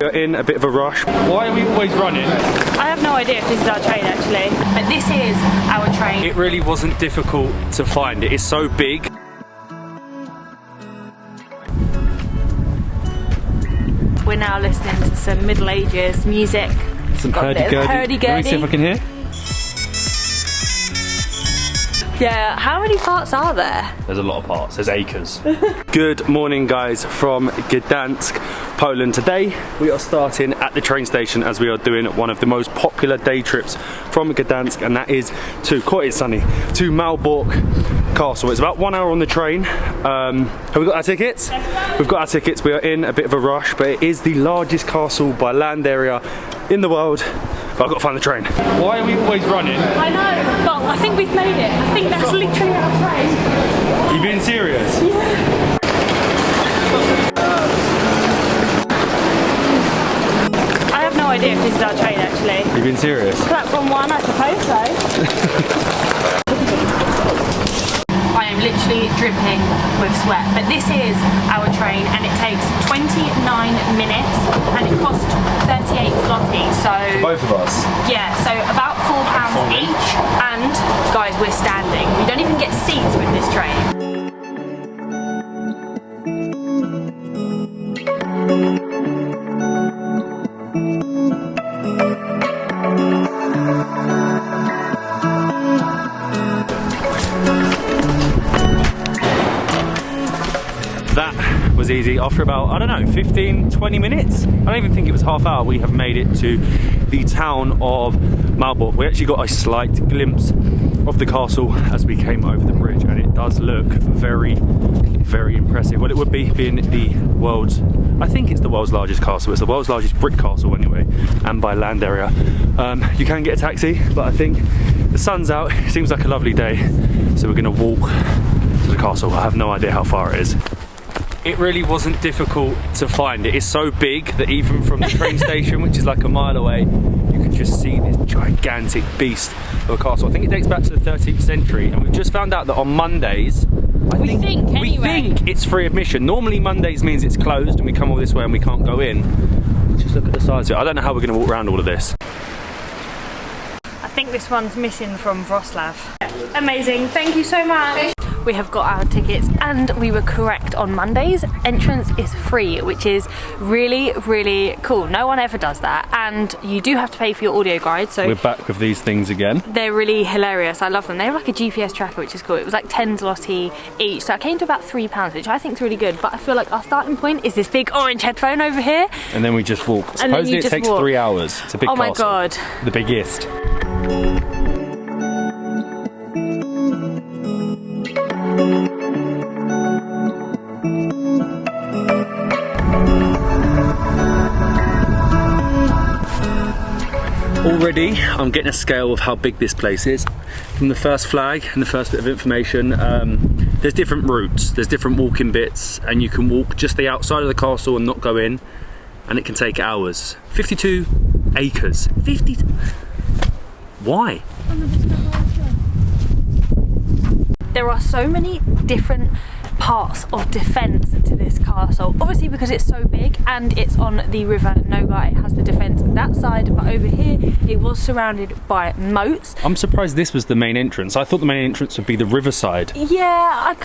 We're in a bit of a rush. Why are we always running? I have no idea if this is our train actually, but this is our train. It really wasn't difficult to find. It is so big. We're now listening to some Middle Ages music. Some hurdy-gurdy. Let me see if I can hear. Yeah, how many parts are there? There's a lot of parts, there's acres. Good morning guys from Gdansk, Poland. Today we are starting at the train station as we are doing one of the most popular day trips from Gdansk, and that is to, quite it's sunny, to Malbork Castle. It's about 1 hour on the train. Have we got our tickets? We've got our tickets. We are in a bit of a rush, but it is the largest castle by land area in the world. But I've got to find the train. Why are we always running? I know, but I think we've made it. I think that's literally our train. Are you being serious? Yeah. I have no idea if this is our train actually. Are you being serious? Platform 1, I suppose so. I am literally dripping with sweat, but this is our train and it takes 29 minutes and it costs 38 zloty, so... Both of us? Yeah, so about £4 each, and guys, we're standing. We don't even get seats with this train. That was easy. After about, I don't know, 15-20 minutes, I don't even think it was half hour, we have made it to the town of Malbork. We actually got a slight glimpse of the castle as we came over the bridge, and it does look very, very impressive. Well, it would be being the world's, I think it's the world's largest castle. It's the world's largest brick castle anyway, and by land area. You can get a taxi, but I think the sun's out, it seems like a lovely day, so we're gonna walk to the castle. I have no idea how far it is. It really wasn't difficult to find. It is so big that even from the train station, which is like a mile away, you can just see this gigantic beast of a castle. I think it dates back to the 13th century, and we've just found out that on Mondays, we think it's free admission. Normally Mondays means it's closed and we come all this way and we can't go in. Just look at the size of it. I don't know how we're going to walk around all of this. I think this one's missing from Wrocław. Amazing, thank you so much. We have got our tickets and we were correct on Mondays. Entrance is free, which is really, really cool. No one ever does that, and you do have to pay for your audio guide. So we're back with these things again. They're really hilarious. I love them. They have like a GPS tracker, which is cool. It was like 10 zloty each, so it came to about £3, which I think is really good. But I feel like our starting point is this big orange headphone over here, and then we just walk. Supposedly it takes 3 hours. It's a big castle. Oh my god, the biggest. Already, I'm getting a scale of how big this place is. From the first flag and the first bit of information, there's different routes, there's different walking bits, and you can walk just the outside of the castle and not go in, and it can take hours. 52 acres. 50. Why? There are so many different parts of defence to this castle, obviously because it's so big and it's on the river Noga. It has the defence that side, but over here it was surrounded by moats. I'm surprised this was the main entrance. I thought the main entrance would be the riverside. Yeah,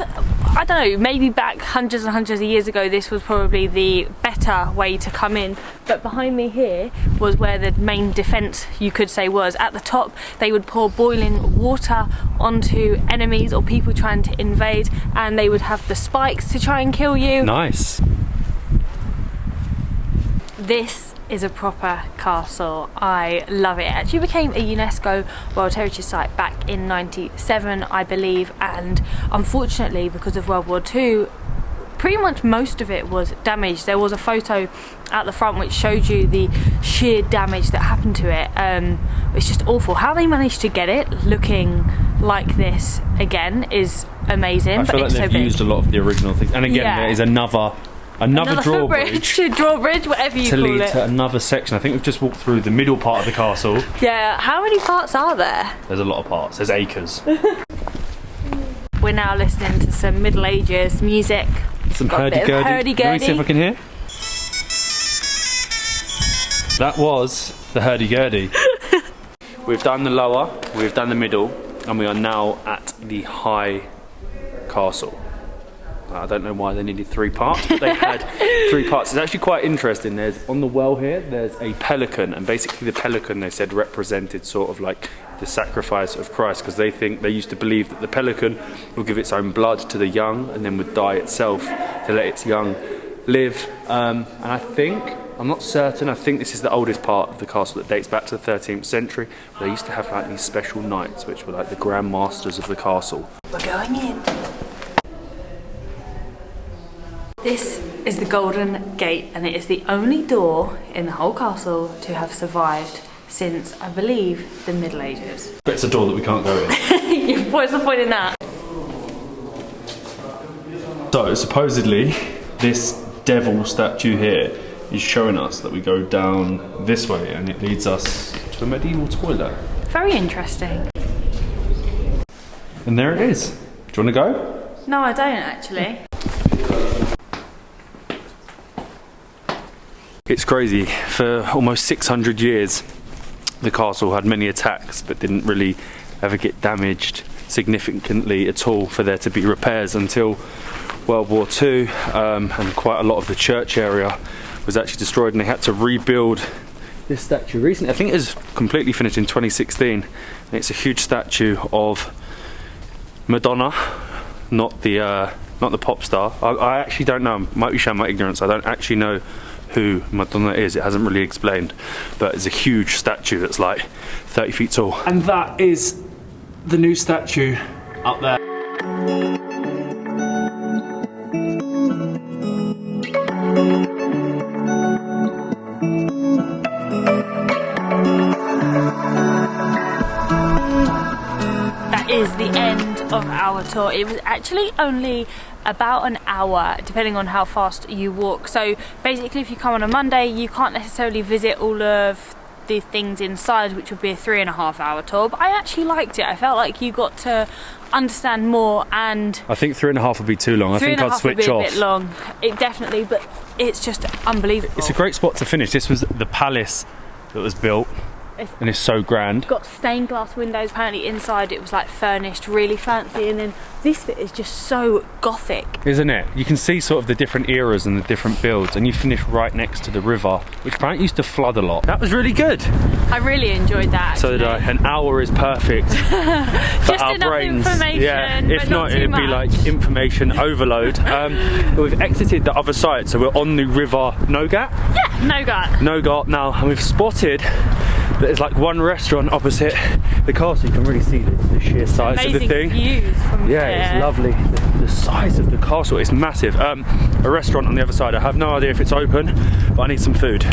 I don't know, maybe back hundreds and hundreds of years ago this was probably the better way to come in, but behind me here was where the main defence, you could say, was. At the top they would pour boiling water onto enemies or people trying to invade, and they would have the spikes to try and kill you. Nice. This is a proper castle. I love it. It actually became a UNESCO World Heritage Site back in '97, I believe, and unfortunately because of World War II, pretty much most of it was damaged. There was a photo at the front which showed you the sheer damage that happened to it. It's just awful. How they managed to get it looking like this again is amazing. I feel like they've used a lot of the original things, and again there is another drawbridge, whatever you call it, to lead to another section. I think we've just walked through the middle part of the castle. Yeah, how many parts are there? There's a lot of parts, there's acres. We're now listening to some Middle Ages music. Some hurdy-gurdy. Let me see if I can hear. That was the hurdy-gurdy. We've done the lower, we've done the middle, and we are now at the high castle. I don't know why they needed 3 parts, but they had 3 parts. It's actually quite interesting. There's, on the well here, there's a pelican, and basically the pelican, they said, represented sort of like the sacrifice of Christ, because they used to believe that the pelican would give its own blood to the young and then would die itself to let its young live. And I think, I'm not certain, I think this is the oldest part of the castle that dates back to the 13th century. They used to have like these special knights, which were like the grand masters of the castle. We're going in. This is the Golden Gate, and it is the only door in the whole castle to have survived since, I believe, the Middle Ages. But it's a door that we can't go in. What's the point in that? So supposedly this devil statue here is showing us that we go down this way, and it leads us to a medieval toilet. Very interesting. And there it is. Do you want to go? No, I don't actually. It's crazy. For almost 600 years, the castle had many attacks, but didn't really ever get damaged significantly at all for there to be repairs until World War II, and quite a lot of the church area was actually destroyed, and they had to rebuild this statue recently. I think it was completely finished in 2016, and it's a huge statue of Madonna, not the pop star. I actually don't know. Might be showing my ignorance. I don't actually know who Madonna is. It hasn't really explained, but it's a huge statue that's like 30 feet tall. And that is the new statue up there. That is the end of our tour. It was actually only about an hour, depending on how fast you walk. So basically, if you come on a Monday, you can't necessarily visit all of the things inside, which would be a 3.5 hour tour. But I actually liked it. I felt like you got to understand more, and I think 3.5 would be too long. I think I'd switch off. Would be a bit long. It definitely, but it's just unbelievable. It's a great spot to finish. This was the palace that was built. And it's so grand. Got stained glass windows. Apparently inside it was like furnished really fancy, and then this bit is just so gothic, isn't it? You can see sort of the different eras and the different builds, and you finish right next to the river, which apparently used to flood a lot. That was really good. I really enjoyed that actually. So did I. An hour is perfect for just our enough brains. Information, yeah, if not it'd much. Be like information overload. We've exited the other side, so we're on the river Nogat. Yeah, Nogat now, and we've spotted there's like one restaurant opposite the castle. You can really see the sheer size amazing of the thing. Views from yeah, there. It's lovely. The size of the castle is massive. A restaurant on the other side. I have no idea if it's open, but I need some food.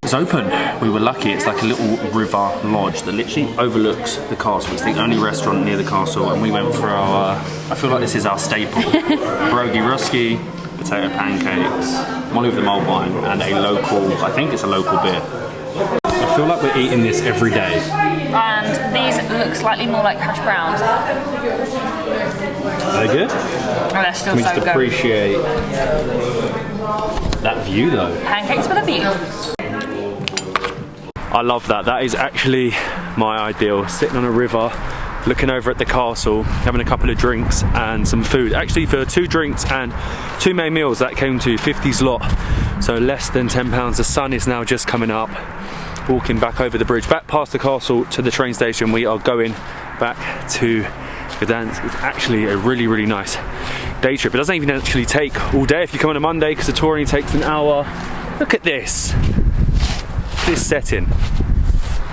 It's open. We were lucky. It's like a little river lodge that literally overlooks the castle. It's the only restaurant near the castle, and we went for our, I feel like this is our staple. Pierogi ruski, potato pancakes, molly with the mulled wine, and a local, I think it's a local beer. I feel like we're eating this every day. And these look slightly more like hash browns. Are they good? Oh, they're still Can we so just good. appreciate that view though? Pancakes with a view. I love that. That is actually my ideal. Sitting on a river, looking over at the castle, having a couple of drinks and some food. Actually, for 2 drinks and 2 main meals, that came to 50 zloty, so less than £10. The sun is now just coming up. Walking back over the bridge, back past the castle to the train station. We are going back to Gdansk. It's actually a really, really nice day trip. It doesn't even actually take all day if you come on a Monday, because the tour only takes an hour. Look at this. This setting.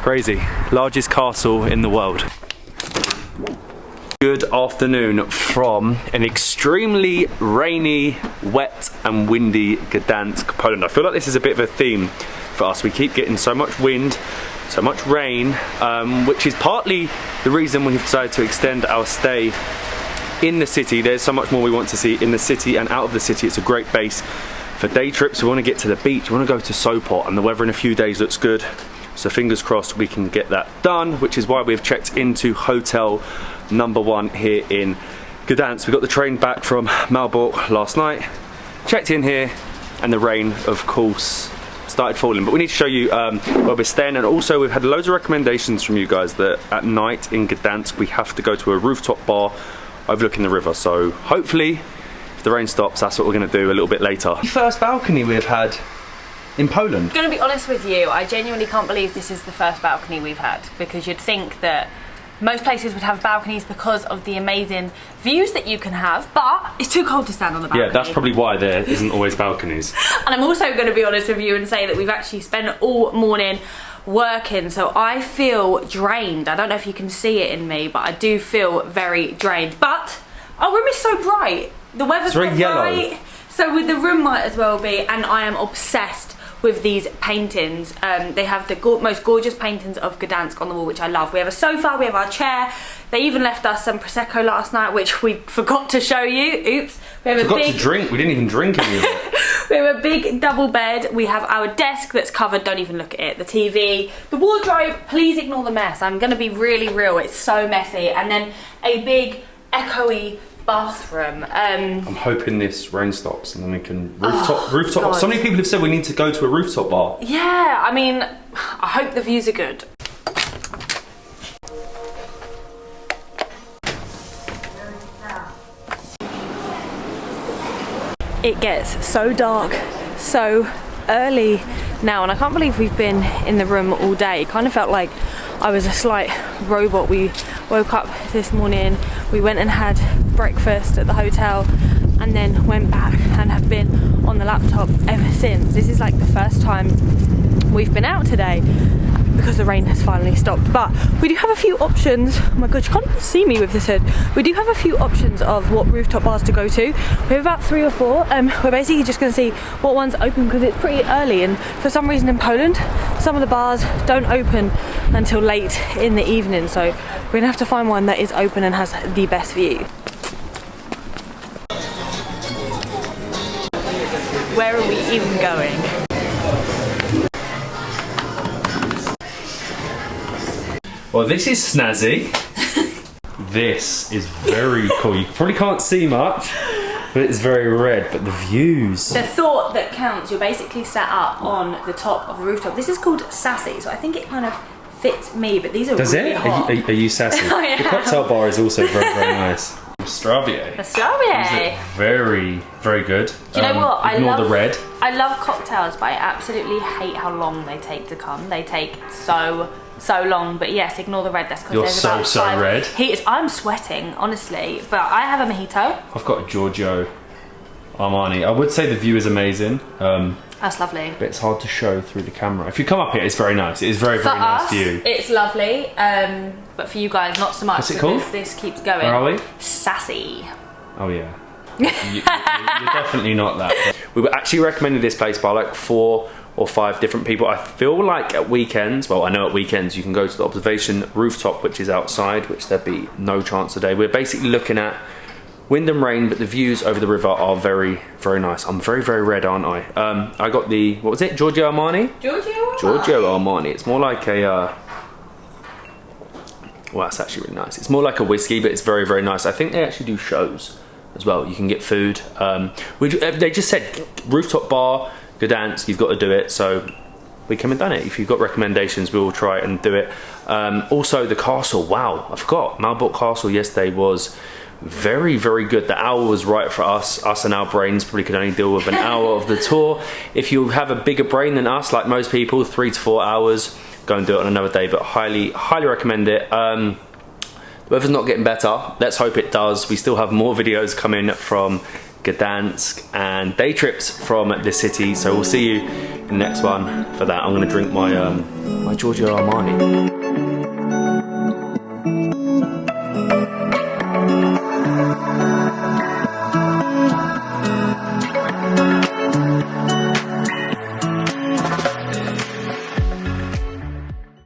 Crazy. Largest castle in the world. Good afternoon from an extremely rainy, wet and windy Gdansk, Poland. I feel like this is a bit of a theme for us. We keep getting so much wind, so much rain, which is partly the reason we've decided to extend our stay in the city. There's so much more we want to see in the city and out of the city. It's a great base for day trips. We want to get to the beach, we want to go to Sopot, and the weather in a few days looks good. So fingers crossed we can get that done, which is why we've checked into hotel number 1 here in Gdansk. We got the train back from Malbork last night, checked in here, and the rain, of course, started falling. But we need to show you where we're staying, and also we've had loads of recommendations from you guys that at night in Gdansk we have to go to a rooftop bar overlooking the river. So hopefully, if the rain stops, that's what we're going to do a little bit later. The first balcony we've had in Poland. I'm going to be honest with you, I genuinely can't believe this is the first balcony we've had, because you'd think that most places would have balconies because of the amazing views that you can have, but it's too cold to stand on the balcony. Yeah, that's probably why there isn't always balconies. And I'm also going to be honest with you and say that we've actually spent all morning working, so I feel drained. I don't know if you can see it in me, but I do feel very drained. But our room is so bright. The weather's very yellow. Bright, so the room might as well be, and I am obsessed with these paintings. They have the most gorgeous paintings of Gdansk on the wall, which I love. We have a sofa, we have our chair. They even left us some Prosecco last night, which we forgot to show you. Oops. We have forgot to drink. We didn't even drink any of it. We have a big double bed. We have our desk that's covered. Don't even look at it. The TV. The wardrobe. Please ignore the mess. I'm going to be really real. It's so messy. And then a big echoey bathroom. I'm hoping this rain stops and then we can rooftop. God. So many people have said we need to go to a rooftop bar. Yeah, I mean, I hope the views are good. It gets so dark so early now, and I can't believe we've been in the room all day. It kind of felt like I was a slight robot. We woke up this morning, we went and had breakfast at the hotel, and then went back and have been on the laptop ever since. This is like the first time we've been out today because the rain has finally stopped. But we do have a few options. Oh my god, you can't even see me with this hood. We do have a few options of what rooftop bars to go to. We have about 3 or 4. We're basically just going to see what one's open because it's pretty early, and for some reason in Poland some of the bars don't open until late in the evening, so we're going to have to find one that is open and has the best view. Where are we even going? Well, this is snazzy. This is very cool. You probably can't see much, but it's very red, but the views. The thought that counts, you're basically sat up on the top of the rooftop. This is called sassy, so I think it kind of fits me, but these are really hot. Are you sassy? The cocktail bar is also very, very nice. Stravier. Very, very good. Do you know what? Ignore the red. I love cocktails, but I absolutely hate how long they take to come. They take so long, but yes, ignore the red. That's because there's about so red. I'm sweating, honestly, but I have a mojito. I've got a Giorgio Armani. I would say the view is amazing. That's lovely. But it's hard to show through the camera. If you come up here, it's very nice. It is very, very nice view. It's lovely, but for you guys, not so much. What's it called? This keeps going. Where are we? Sassy. Oh yeah. You're definitely not that. We were actually recommended this place by like 4 or 5 different people. I feel like at weekends, well, I know at weekends you can go to the observation rooftop, which is outside, which there'd be no chance today. We're basically looking at wind and rain, but the views over the river are very, very nice. I'm very, very red, aren't I? I got the, what was it? Giorgio Armani? Giorgio Armani. It's more like a, well, that's actually really nice. It's more like a whiskey, but it's very, very nice. I think they actually do shows as well. You can get food. They just said rooftop bar, Gdansk, you've got to do it. So we came and done it. If you've got recommendations, we will try it and do it. Also, the castle. Wow, I forgot. Malbork Castle yesterday was very, very good. The hour was right for us. Us and our brains probably could only deal with an hour of the tour. If you have a bigger brain than us, like most people, 3 to 4 hours, go and do it on another day, but highly, highly recommend it. The weather's not getting better. Let's hope it does. We still have more videos coming from Gdansk and day trips from the city, so we'll see you in the next one. For that, I'm going to drink my my Giorgio Armani.